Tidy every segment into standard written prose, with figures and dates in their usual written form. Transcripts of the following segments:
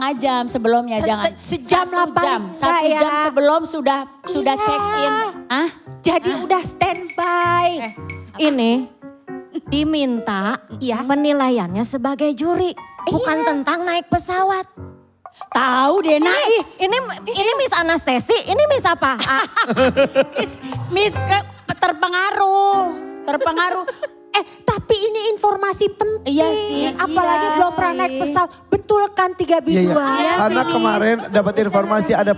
setengah jam sebelumnya, jangan. Sejam 1 jam, 1 jam sebelum sudah check in. Jadi udah standby. Ini diminta penilaiannya sebagai juri. Bukan tentang naik pesawat. Tahu deh nak. Ini Miss Anastasi, ini Miss apa? Miss terpengaruh. Tapi ini informasi penting. Iya sih. Apalagi belum pernah naik pesawat. Betul kan 3 Iya, biduan? iya. Karena kemarin dapat informasi ada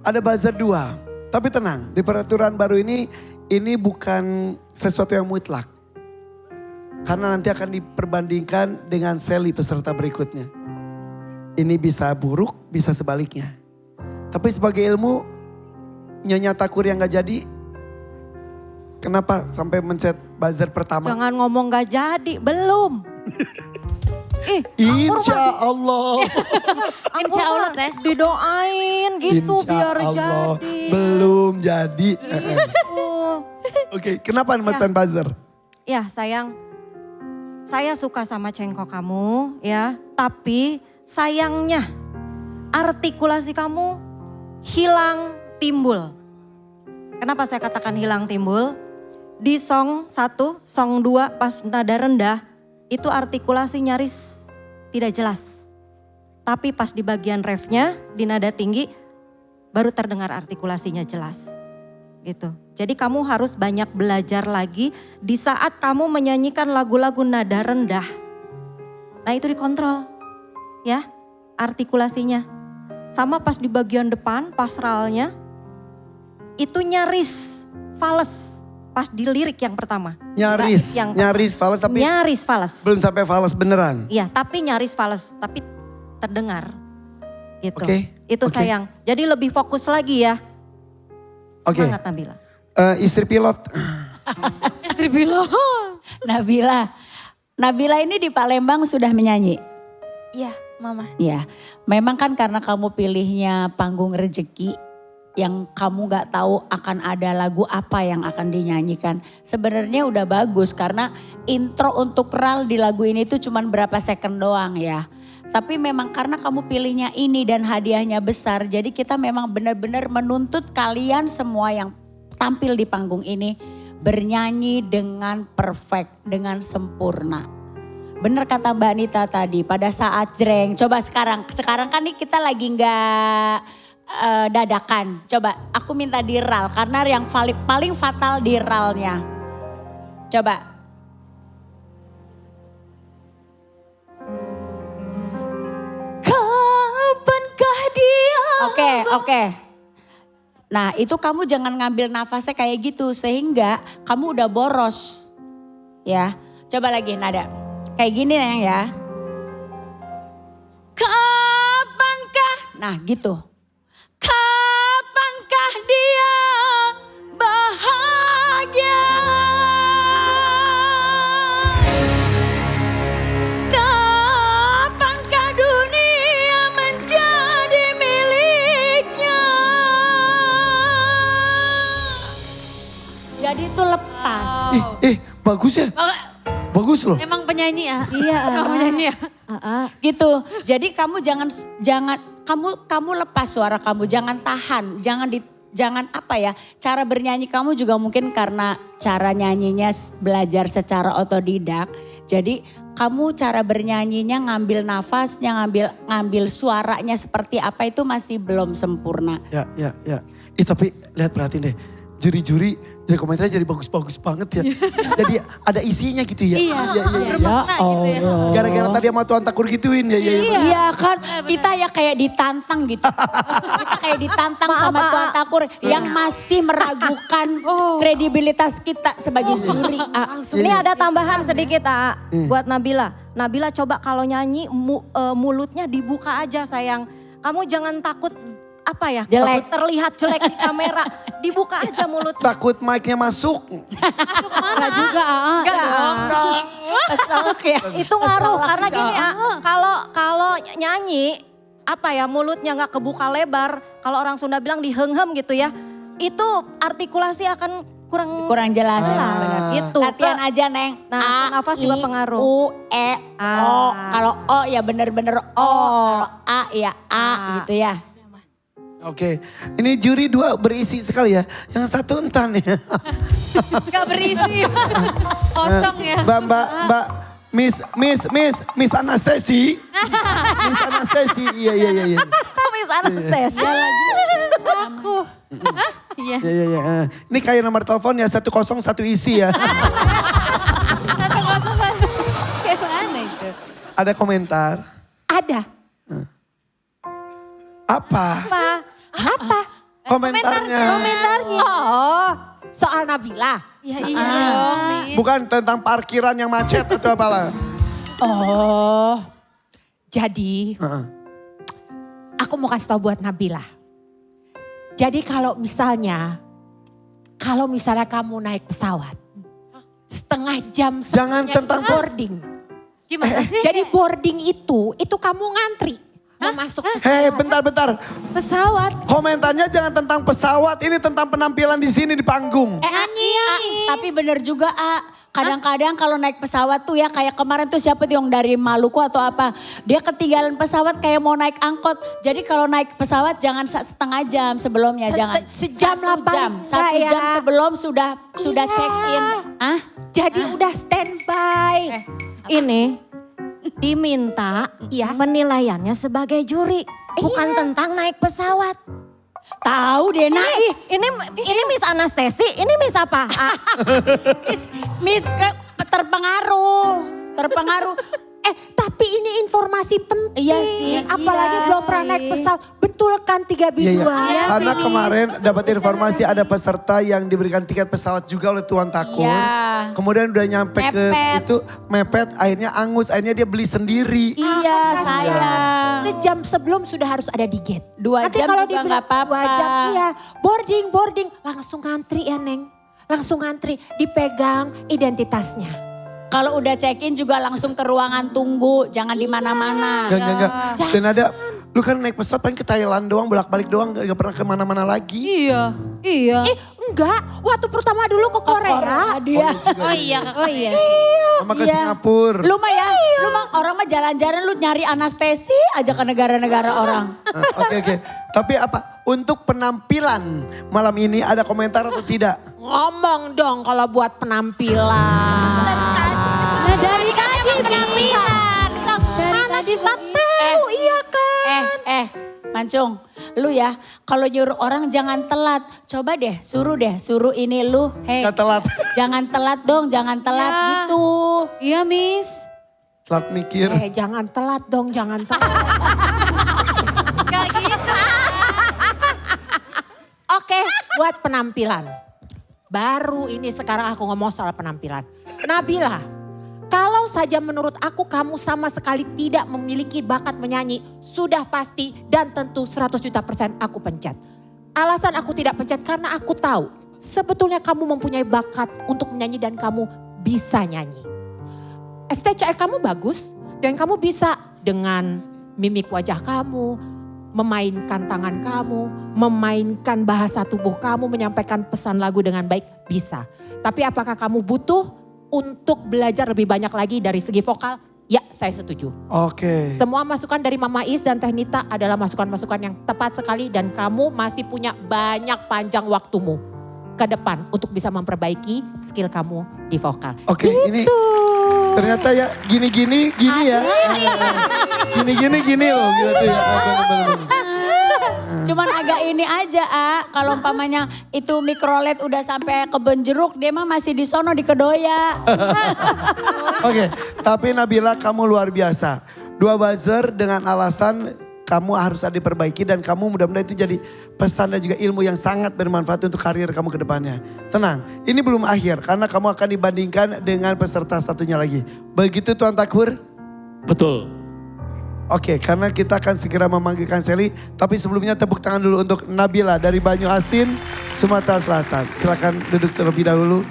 ada buzzer 2. Tapi tenang, di peraturan baru ini bukan sesuatu yang mutlak. Karena nanti akan diperbandingkan dengan seli peserta berikutnya. Ini bisa buruk, bisa sebaliknya. Tapi sebagai ilmu, Nyonya Takur yang gak jadi, kenapa sampai mencet buzzer pertama? Jangan ngomong gak jadi, belum. Insya Allah. Insya Allah teh. Didoain gitu Insya biar Allah. jadi. Belum jadi. Oke, Gitu. kenapa mencet buzzer? Ya sayang, saya suka sama cengkok kamu ya. Tapi sayangnya artikulasi kamu hilang timbul. Kenapa saya katakan hilang timbul? Di song 1, song 2 pas nada rendah itu artikulasi nyaris tidak jelas. Tapi pas di bagian refnya di nada tinggi baru terdengar artikulasinya jelas. Gitu. Jadi kamu harus banyak belajar lagi di saat kamu menyanyikan lagu-lagu nada rendah. Nah itu dikontrol ya artikulasinya. Sama pas di bagian depan pasralnya itu nyaris fales pas di lirik yang pertama. Nyaris fals tapi nyaris fales. belum sampai fals beneran. Iya tapi nyaris fales tapi terdengar gitu. Oke, Itu oke. sayang. Jadi lebih fokus lagi ya. Oke. Semangat Nabila. Istri pilot. Istri pilot. Nabila ini di Palembang sudah menyanyi. Iya, Mama. Ya, memang kan karena kamu pilihnya panggung rezeki yang kamu gak tahu akan ada lagu apa yang akan dinyanyikan. Sebenarnya udah bagus karena intro untuk Ral di lagu ini tuh cuman berapa second doang ya. Tapi memang karena kamu pilihnya ini dan hadiahnya besar, jadi kita memang benar-benar menuntut kalian semua yang tampil di panggung ini bernyanyi dengan perfect, dengan sempurna. Bener kata Mbak Nita tadi, pada saat jreng, coba sekarang kan nih kita lagi nggak dadakan. Coba aku minta di ral, karena yang paling fatal di ralnya. Coba. Kapankah dia? Oke. Nah itu kamu jangan ngambil nafasnya kayak gitu sehingga kamu udah boros. Ya, coba lagi nada. Kayak gini Neng ya. Kapankah, nah gitu. Kapankah dia bahagia? Kapankah dunia menjadi miliknya? Jadi itu lepas. Bagus ya? Bagus loh. Emang penyanyi ya? Iya. Emang penyanyi ya? Gitu. Jadi kamu jangan kamu lepas suara kamu, jangan tahan, jangan apa ya, cara bernyanyi kamu juga mungkin karena cara nyanyinya belajar secara otodidak. Jadi kamu cara bernyanyinya ngambil nafasnya, ngambil suaranya seperti apa itu masih belum sempurna. Ya. Tapi lihat perhatiin deh, juri-juri jadi komentarnya jadi bagus-bagus banget ya. Jadi ada isinya gitu ya. Iya. Bermakna gitu ya. Gara-gara tadi sama Tuan Takur gituin ya. Iya kan, kita ya kayak ditantang gitu. Kita kayak ditantang sama Tuan Takur yang masih meragukan kredibilitas kita sebagai juri. Ini ada tambahan sedikit buat Nabila. Nabila coba kalau nyanyi mulutnya dibuka aja sayang. Kamu jangan takut apa ya, jelek, terlihat jelek di kamera. Dibuka aja mulut. Takut mic-nya masuk. Masuk kemana? Enggak juga, Enggak dong. ya. Itu ngaruh karena gini kalau nyanyi apa ya mulutnya nggak kebuka lebar, kalau orang Sunda bilang dihenghem gitu ya, itu artikulasi akan Kurang jelas. Jelas. Gitu. Latihan aja Neng. Nah, nafas juga pengaruh. U, E, O. Kalau O ya bener-bener O. Kalau A ya A gitu ya. Oke, ini juri 2 berisi sekali ya. Yang satu entan ya. Gak berisi. Kosong ya. Mbak, Miss Anastasi. Miss Anastasi, iya. Miss Anastasi. Aku. Hah? Iya. Iya. Ini kayak nomor telepon ya 101 isi ya. Satu kosong satu. Gimana itu? Ada komentar. Ada. Apa? Apa? Komentarnya. Oh, soal Nabila. Ya iya dong nih. Bukan tentang parkiran yang macet atau apalah. Oh, jadi Heeh. aku mau kasih tahu buat Nabila. Jadi kalau misalnya kamu naik pesawat, setengah jam Jangan sebelumnya tentang boarding. Gimana sih? Jadi boarding itu kamu ngantri. Mau masuk pesawat. Bentar. Pesawat. Komentarnya jangan tentang pesawat, ini tentang penampilan di sini di panggung. Tapi bener juga kadang-kadang kalau naik pesawat tuh ya kayak kemarin tuh siapa tuh yang dari Maluku atau apa. Dia ketinggalan pesawat kayak mau naik angkot. Jadi kalau naik pesawat jangan setengah jam sebelumnya. Jangan Sejam 1 jam. 1 jam sebelum sudah check in. Jadi udah standby. Ini diminta penilaiannya sebagai juri. Bukan tentang naik pesawat. Tahu deh Ini Miss Anastasi, ini Miss apa? Miss terpengaruh. Tapi ini informasi penting. Iya sih. Apalagi belum pernah naik pesawat. Betul kan 3 Iya. bidua? Karena kemarin dapat informasi ada peserta yang diberikan tiket pesawat juga oleh Tuan Takur. Iya. Kemudian udah nyampe ke Mepet. itu mepet, akhirnya angus, akhirnya dia beli sendiri. Iya sayang. Sejam sebelum sudah harus ada di gate. 2 Nanti jam kalau juga dibilang nggak apa-apa. 2 jam, iya. Boarding. Langsung ngantri ya Neng. Langsung ngantri, dipegang identitasnya. Kalau udah check in juga langsung ke ruangan tunggu, jangan di mana-mana. Enggak. Dan ada, lu kan naik pesawat paling ke Thailand doang, bolak-balik doang, gak pernah kemana-mana lagi. Iya. Enggak, waktu pertama dulu ke Korea. Dia. Oh iya. Sama ke Iya. Singapura. Lu mah ya, lu mah orang mah jalan-jalan lu nyari anestesi aja ke negara-negara orang. Oke. Tapi apa, untuk penampilan malam ini ada komentar atau tidak? Ngomong dong kalau buat penampilan. Nah dari tadi penampilan. Dari tadi Tahu iya kan. Mancung, lu ya kalau nyuruh orang jangan telat. Coba deh, suruh ini lu. Hei, Gak telat. jangan telat dong, jangan telat Ya. gitu. Iya Miss. Telat mikir. Jangan telat dong, jangan telat. Gak gitu. Oke, buat penampilan. Baru ini sekarang aku ngomong soal penampilan. Nabila, kalau saja menurut aku kamu sama sekali tidak memiliki bakat menyanyi, sudah pasti dan tentu 100 juta % aku pencet. Alasan aku tidak pencet karena aku tahu sebetulnya kamu mempunyai bakat untuk menyanyi dan kamu bisa nyanyi. STCR kamu bagus dan kamu bisa dengan mimik wajah kamu, memainkan tangan kamu, memainkan bahasa tubuh kamu, menyampaikan pesan lagu dengan baik, bisa. Tapi apakah kamu butuh untuk belajar lebih banyak lagi dari segi vokal? Ya, saya setuju. Oke. Semua masukan dari Mama Is dan Teh Nita adalah masukan-masukan yang tepat sekali dan kamu masih punya banyak panjang waktumu ke depan untuk bisa memperbaiki skill kamu di vokal. Oke, ini ternyata ya gini ya. Gini loh gitu ya. Bener. Cuman agak ini aja kalau umpamanya itu mikrolet udah sampai kebun jeruk, dia mah masih di sono di Kedoya. Oke, tapi Nabila kamu luar biasa. 2 buzzer dengan alasan kamu harus ada diperbaiki dan kamu mudah-mudahan itu jadi pesan dan juga ilmu yang sangat bermanfaat untuk karir kamu ke depannya. Tenang, ini belum akhir karena kamu akan dibandingkan dengan peserta satunya lagi. Begitu Tuan Takur? Betul. Oke, karena kita akan segera memanggilkan Sally. Tapi sebelumnya tepuk tangan dulu untuk Nabila dari Banyu Asin, Sumatera Selatan. Silakan duduk terlebih dahulu.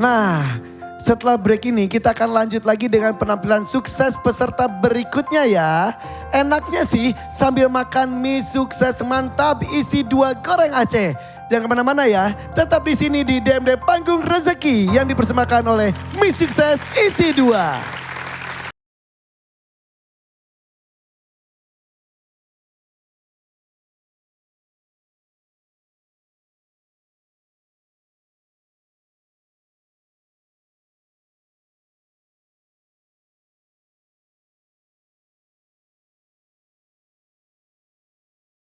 Nah, setelah break ini kita akan lanjut lagi dengan penampilan sukses peserta berikutnya ya. Enaknya sih sambil makan mie sukses mantap isi 2 goreng Aceh. Jangan kemana-mana ya. Tetap di sini di DMD Panggung Rezeki yang dipersembahkan oleh Miss Sukses Isi 2.